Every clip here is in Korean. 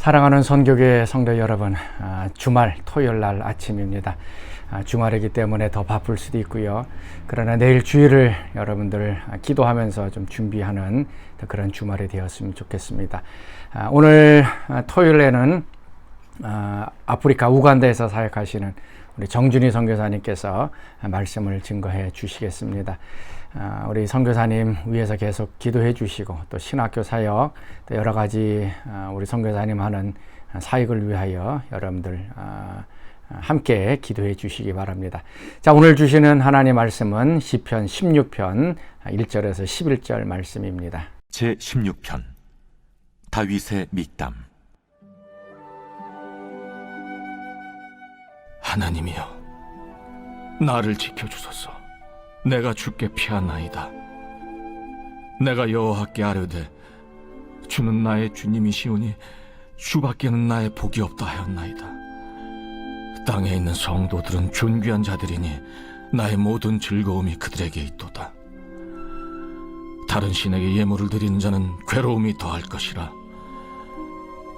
사랑하는 선교계 성도 여러분, 주말 토요일 날 아침입니다. 주말이기 때문에 더 바쁠 수도 있고요. 그러나 내일 주일을 여러분들 기도하면서 좀 준비하는 그런 주말이 되었으면 좋겠습니다. 오늘 토요일에는 아프리카 우간다에서 사역하시는 우리 정준희 선교사님께서 말씀을 증거해 주시겠습니다. 우리 선교사님 위해서 계속 기도해 주시고, 또 신학교 사역, 또 여러 가지 우리 선교사님 하는 사역을 위하여 여러분들 함께 기도해 주시기 바랍니다. 자, 오늘 주시는 하나님 말씀은 시편 16편 1절에서 11절 말씀입니다. 제16편 다윗의 믹담. 하나님이여, 나를 지켜주소서. 내가 주께 피하나이다. 내가 여호와께 아뢰되 주는 나의 주님이시오니 주밖에는 나의 복이 없다 하였나이다. 땅에 있는 성도들은 존귀한 자들이니 나의 모든 즐거움이 그들에게 있도다. 다른 신에게 예물을 드리는 자는 괴로움이 더할 것이라.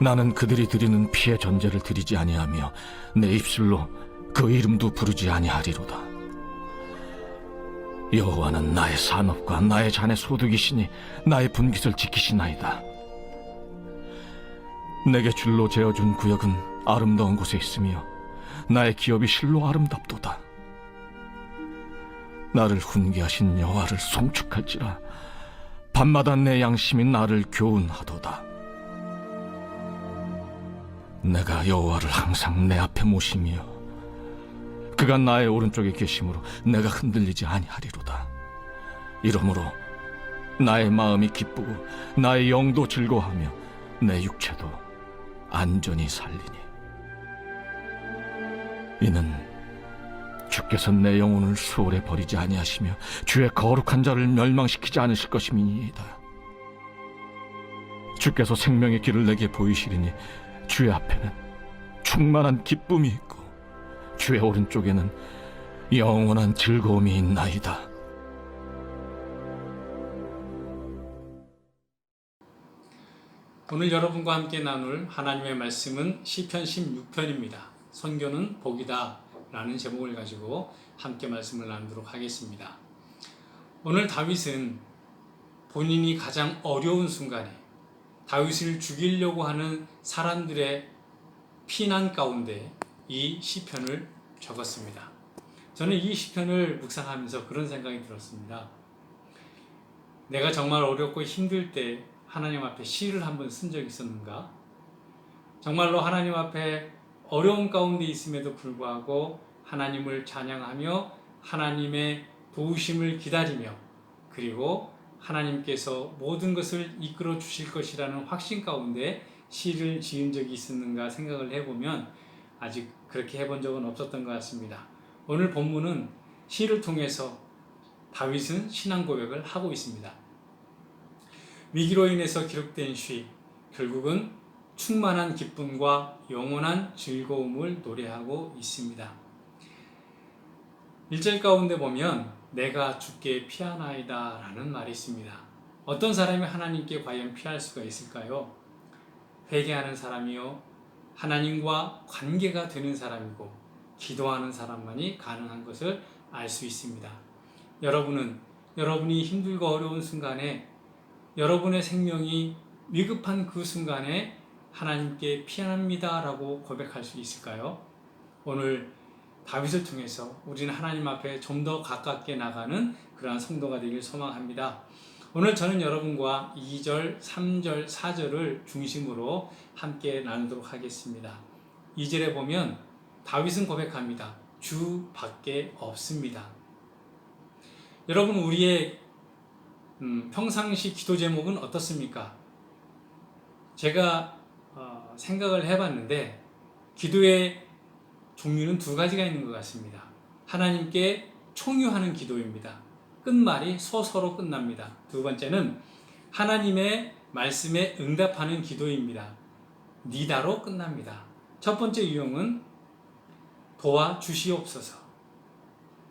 나는 그들이 드리는 피의 전제를 드리지 아니하며 내 입술로 그 이름도 부르지 아니하리로다. 여호와는 나의 산업과 나의 잔의 소득이시니 나의 분깃을 지키시나이다. 내게 줄로 재어준 구역은 아름다운 곳에 있으며 나의 기업이 실로 아름답도다. 나를 훈계하신 여호와를 송축할지라. 밤마다 내 양심이 나를 교훈하도다. 내가 여호와를 항상 내 앞에 모시며 그가 나의 오른쪽에 계심으로 내가 흔들리지 아니하리로다. 이러므로 나의 마음이 기쁘고 나의 영도 즐거워하며 내 육체도 안전히 살리니, 이는 주께서 내 영혼을 수월에 버리지 아니하시며 주의 거룩한 자를 멸망시키지 않으실 것임이니이다. 주께서 생명의 길을 내게 보이시리니 주의 앞에는 충만한 기쁨이 있고 주의 오른쪽에는 영원한 즐거움이 있나이다. 오늘 여러분과 함께 나눌 하나님의 말씀은 시편 16편입니다. 선교는 복이다 라는 제목을 가지고 함께 말씀을 나누도록 하겠습니다. 오늘 다윗은 본인이 가장 어려운 순간에 다윗을 죽이려고 하는 사람들의 피난 가운데 이 시편을 적었습니다. 저는 이 시편을 묵상하면서 그런 생각이 들었습니다. 내가 정말 어렵고 힘들 때 하나님 앞에 시를 한번 쓴 적이 있었는가? 정말로 하나님 앞에 어려운 가운데 있음에도 불구하고 하나님을 찬양하며 하나님의 도우심을 기다리며, 그리고 하나님께서 모든 것을 이끌어 주실 것이라는 확신 가운데 시를 지은 적이 있었는가 생각을 해보면 아직 그렇게 해본 적은 없었던 것 같습니다. 오늘 본문은 시를 통해서 다윗은 신앙 고백을 하고 있습니다. 위기로 인해서 기록된 시, 결국은 충만한 기쁨과 영원한 즐거움을 노래하고 있습니다. 1절 가운데 보면 내가 주께 피하나이다 라는 말이 있습니다. 어떤 사람이 하나님께 과연 피할 수가 있을까요? 회개하는 사람이요, 하나님과 관계가 되는 사람이고 기도하는 사람만이 가능한 것을 알 수 있습니다. 여러분이 힘들고 어려운 순간에, 여러분의 생명이 위급한 그 순간에 하나님께 피합니다 라고 고백할 수 있을까요? 오늘 다윗을 통해서 우리는 하나님 앞에 좀 더 가깝게 나가는 그러한 성도가 되길 소망합니다. 오늘 저는 여러분과 2절, 3절, 4절을 중심으로 함께 나누도록 하겠습니다. 2절에 보면 다윗은 고백합니다. 주밖에 없습니다. 여러분, 우리의 평상시 기도 제목은 어떻습니까? 제가 생각을 해봤는데 기도의 종류는 두 가지가 있는 것 같습니다. 하나님께 청유하는 기도입니다. 끝말이 소서로 끝납니다. 두 번째는 하나님의 말씀에 응답하는 기도입니다. 니다로 끝납니다. 첫 번째 유형은 도와주시옵소서,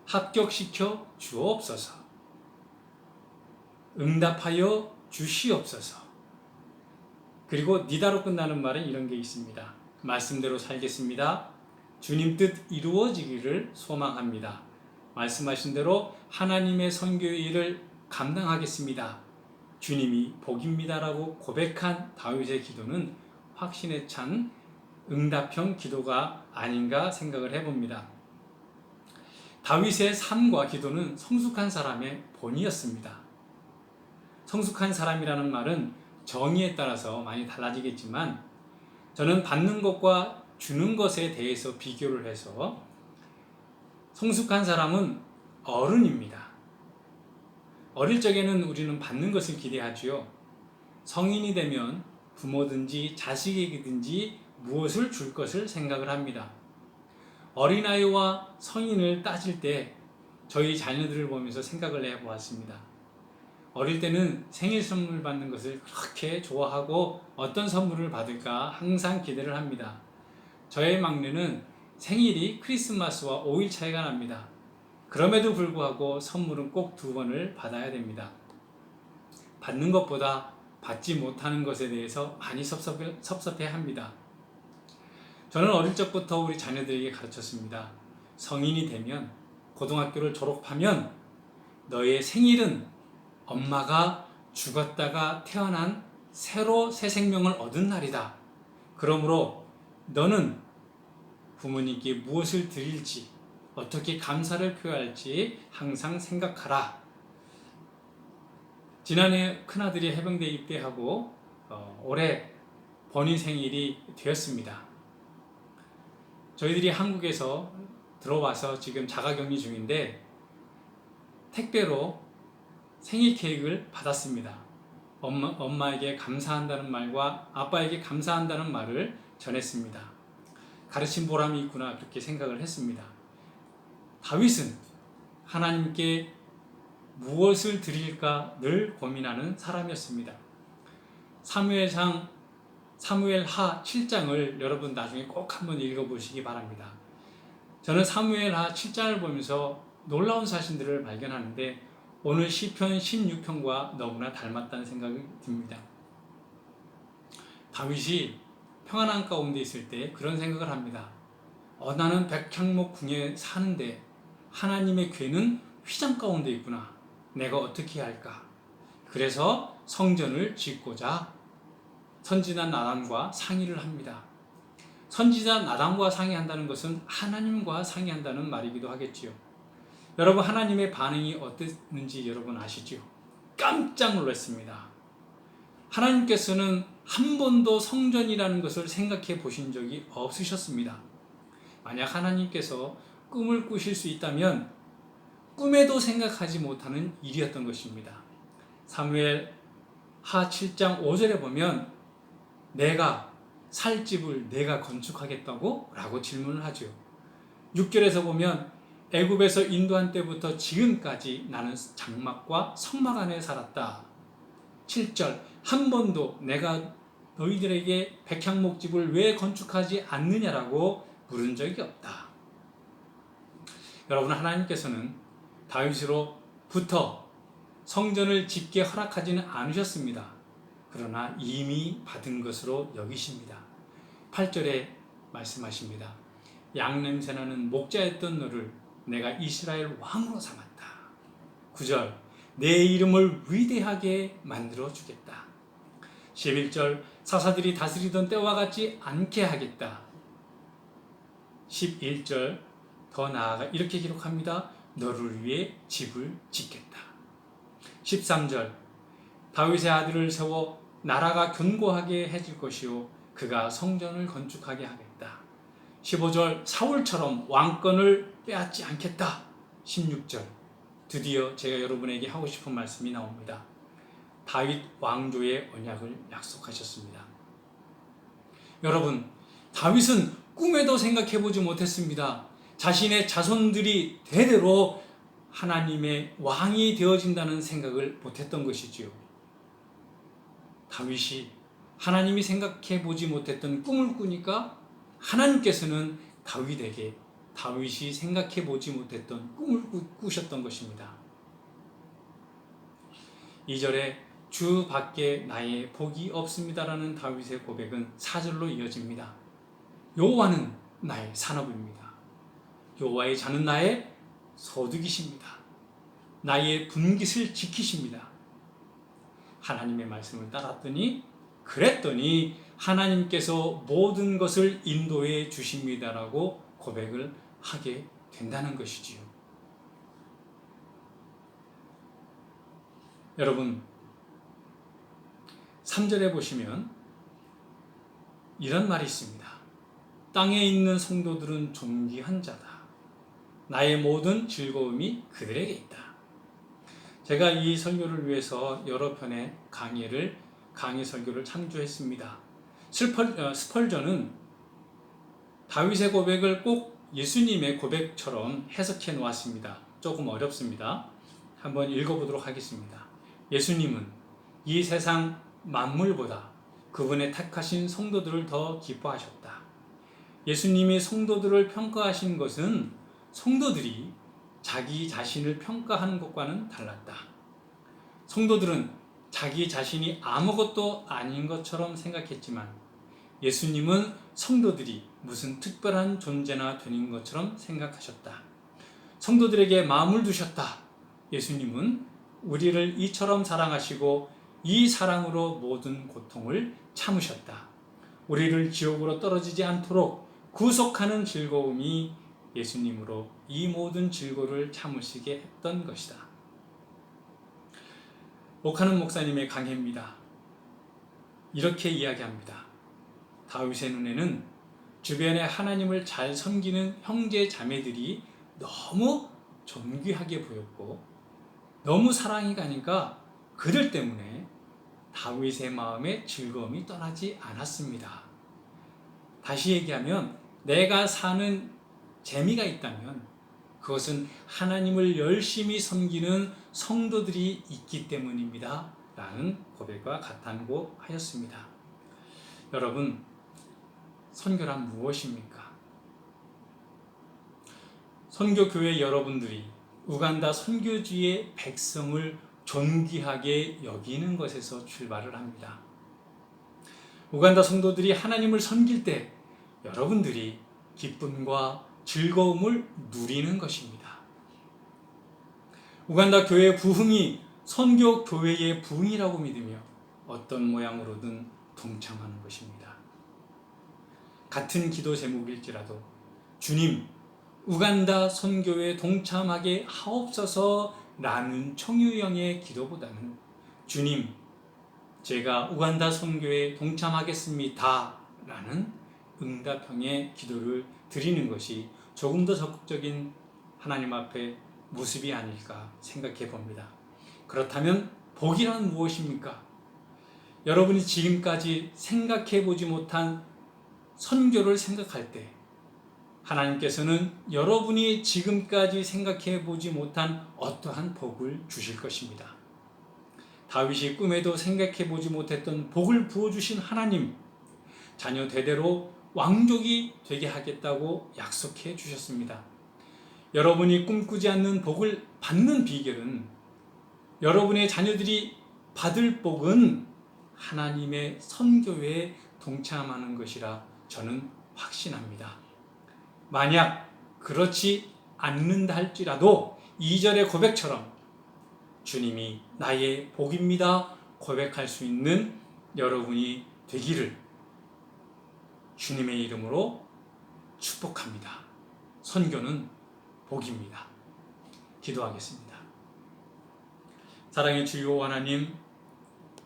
합격시켜 주옵소서, 응답하여 주시옵소서, 그리고 니다로 끝나는 말은 이런 게 있습니다. 말씀대로 살겠습니다. 주님 뜻 이루어지기를 소망합니다. 말씀하신 대로 하나님의 선교의 일을 감당하겠습니다. 주님이 복입니다라고 고백한 다윗의 기도는 확신에 찬 응답형 기도가 아닌가 생각을 해봅니다. 다윗의 삶과 기도는 성숙한 사람의 본이었습니다. 성숙한 사람이라는 말은 정의에 따라서 많이 달라지겠지만 저는 받는 것과 주는 것에 대해서 비교를 해서 성숙한 사람은 어른입니다. 어릴 적에는 우리는 받는 것을 기대하지요. 성인이 되면 부모든지 자식에게든지 무엇을 줄 것을 생각을 합니다. 어린아이와 성인을 따질 때 저희 자녀들을 보면서 생각을 해보았습니다. 어릴 때는 생일 선물 받는 것을 그렇게 좋아하고 어떤 선물을 받을까 항상 기대를 합니다. 저의 막내는 생일이 크리스마스와 5일 차이가 납니다. 그럼에도 불구하고 선물은 꼭 2번을 받아야 됩니다. 받는 것보다 받지 못하는 것에 대해서 많이 섭섭해합니다. 저는 어릴 적부터 우리 자녀들에게 가르쳤습니다. 성인이 되면, 고등학교를 졸업하면 너의 생일은 엄마가 죽었다가 태어난 새로 새 생명을 얻은 날이다. 그러므로 너는 부모님께 무엇을 드릴지, 어떻게 감사를 표할지 항상 생각하라. 지난해 큰아들이 해병대 입대하고 올해 본인 생일이 되었습니다. 저희들이 한국에서 들어와서 지금 자가격리 중인데 택배로 생일 케이크를 받았습니다. 엄마에게 감사한다는 말과 아빠에게 감사한다는 말을 전했습니다. 가르친 보람이 있구나 그렇게 생각을 했습니다. 다윗은 하나님께 무엇을 드릴까 늘 고민하는 사람이었습니다. 사무엘하 7장을 여러분 나중에 꼭 한번 읽어보시기 바랍니다. 저는 사무엘하 7장을 보면서 놀라운 사실들을 발견하는데 오늘 시편 16편과 너무나 닮았다는 생각이 듭니다. 다윗이 평안한 가운데 있을 때 그런 생각을 합니다. 나는 백향목 궁에 사는데 하나님의 궤는 휘장 가운데 있구나. 내가 어떻게 해야 할까? 그래서 성전을 짓고자 선지자 나단과 상의를 합니다. 선지자 나단과 상의한다는 것은 하나님과 상의한다는 말이기도 하겠지요. 여러분, 하나님의 반응이 어땠는지 여러분 아시죠? 깜짝 놀랐습니다. 하나님께서는 한 번도 성전이라는 것을 생각해 보신 적이 없으셨습니다. 만약 하나님께서 꿈을 꾸실 수 있다면 꿈에도 생각하지 못하는 일이었던 것입니다. 사무엘하 7장 5절에 보면 내가 살 집을 내가 건축하겠다고? 라고 질문을 하죠. 6절에서 보면 애굽에서 인도한 때부터 지금까지 나는 장막과 성막 안에 살았다. 7절 한 번도 내가 너희들에게 백향목집을 왜 건축하지 않느냐라고 물은 적이 없다. 여러분, 하나님께서는 다윗으로부터 성전을 짓게 허락하지는 않으셨습니다. 그러나 이미 받은 것으로 여기십니다. 8절에 말씀하십니다. 양냄새나는 목자였던 너를 내가 이스라엘 왕으로 삼았다. 9절 내 이름을 위대하게 만들어 주겠다. 11절 사사들이 다스리던 때와 같지 않게 하겠다. 11절 더 나아가 이렇게 기록합니다. 너를 위해 집을 짓겠다. 13절 다윗의 아들을 세워 나라가 견고하게 해질 것이요 그가 성전을 건축하게 하겠다. 15절 사울처럼 왕권을 빼앗지 않겠다. 16절 드디어 제가 여러분에게 하고 싶은 말씀이 나옵니다. 다윗 왕조의 언약을 약속하셨습니다. 여러분, 다윗은 꿈에도 생각해보지 못했습니다. 자신의 자손들이 대대로 하나님의 왕이 되어진다는 생각을 못했던 것이지요. 다윗이 하나님이 생각해보지 못했던 꿈을 꾸니까 하나님께서는 다윗에게 다윗이 생각해보지 못했던 꿈을 꾸셨던 것입니다. 2절에 주 밖에 나의 복이 없습니다라는 다윗의 고백은 4절로 이어집니다. 여호와는 나의 산업입니다. 여호와의 자는 나의 소득이십니다. 나의 분깃을 지키십니다. 하나님의 말씀을 따랐더니 그랬더니 하나님께서 모든 것을 인도해 주십니다라고 고백을 하게 된다는 것이지요. 여러분, 3절에 보시면 이런 말이 있습니다. 땅에 있는 성도들은 존귀한 자다. 나의 모든 즐거움이 그들에게 있다. 제가 이 설교를 위해서 여러 편의 강의 설교를 창조했습니다. 스펄전은 다윗의 고백을 꼭 예수님의 고백처럼 해석해 놓았습니다. 조금 어렵습니다. 한번 읽어보도록 하겠습니다. 예수님은 이 세상 만물보다 그분의 택하신 성도들을 더 기뻐하셨다. 예수님이 성도들을 평가하신 것은 성도들이 자기 자신을 평가하는 것과는 달랐다. 성도들은 자기 자신이 아무것도 아닌 것처럼 생각했지만 예수님은 성도들이 무슨 특별한 존재나 되는 것처럼 생각하셨다. 성도들에게 마음을 두셨다. 예수님은 우리를 이처럼 사랑하시고 이 사랑으로 모든 고통을 참으셨다. 우리를 지옥으로 떨어지지 않도록 구속하는 즐거움이 예수님으로 이 모든 즐거움을 참으시게 했던 것이다. 오카는 목사님의 강해입니다. 이렇게 이야기합니다. 다윗의 눈에는 주변에 하나님을 잘 섬기는 형제 자매들이 너무 존귀하게 보였고 너무 사랑이 가니까 그들 때문에 다윗의 마음에 즐거움이 떠나지 않았습니다. 다시 얘기하면 내가 사는 재미가 있다면 그것은 하나님을 열심히 섬기는 성도들이 있기 때문입니다. 라는 고백과 같다고 하였습니다. 여러분, 선교란 무엇입니까? 선교교회 여러분들이 우간다 선교지의 백성을 존귀하게 여기는 것에서 출발을 합니다. 우간다 성도들이 하나님을 섬길 때 여러분들이 기쁨과 즐거움을 누리는 것입니다. 우간다 교회의 부흥이 선교 교회의 부흥이라고 믿으며 어떤 모양으로든 동참하는 것입니다. 같은 기도 제목일지라도 주님, 우간다 선교에 동참하게 하옵소서 라는 청유형의 기도보다는 주님, 제가 우간다 선교에 동참하겠습니다 라는 응답형의 기도를 드리는 것이 조금 더 적극적인 하나님 앞에 모습이 아닐까 생각해 봅니다. 그렇다면 복이란 무엇입니까? 여러분이 지금까지 생각해 보지 못한 선교를 생각할 때 하나님께서는 여러분이 지금까지 생각해 보지 못한 어떠한 복을 주실 것입니다. 다윗이 꿈에도 생각해 보지 못했던 복을 부어주신 하나님, 자녀 대대로 왕족이 되게 하겠다고 약속해 주셨습니다. 여러분이 꿈꾸지 않는 복을 받는 비결은 여러분의 자녀들이 받을 복은 하나님의 선교에 동참하는 것이라 저는 확신합니다. 만약 그렇지 않는다 할지라도 2절의 고백처럼 주님이 나의 복입니다 고백할 수 있는 여러분이 되기를 주님의 이름으로 축복합니다. 선교는 복입니다. 기도하겠습니다. 사랑의 주요 하나님,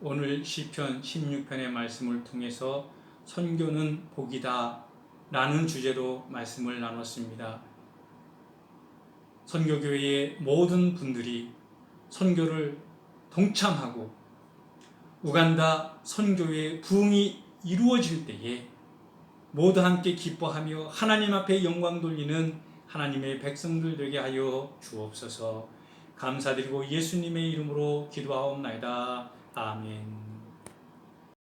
오늘 시편 16편의 말씀을 통해서 선교는 복이다 라는 주제로 말씀을 나눴습니다. 선교교회의 모든 분들이 선교를 동참하고 우간다 선교의 부흥이 이루어질 때에 모두 함께 기뻐하며 하나님 앞에 영광 돌리는 하나님의 백성들 되게 하여 주옵소서. 감사드리고 예수님의 이름으로 기도하옵나이다. 아멘.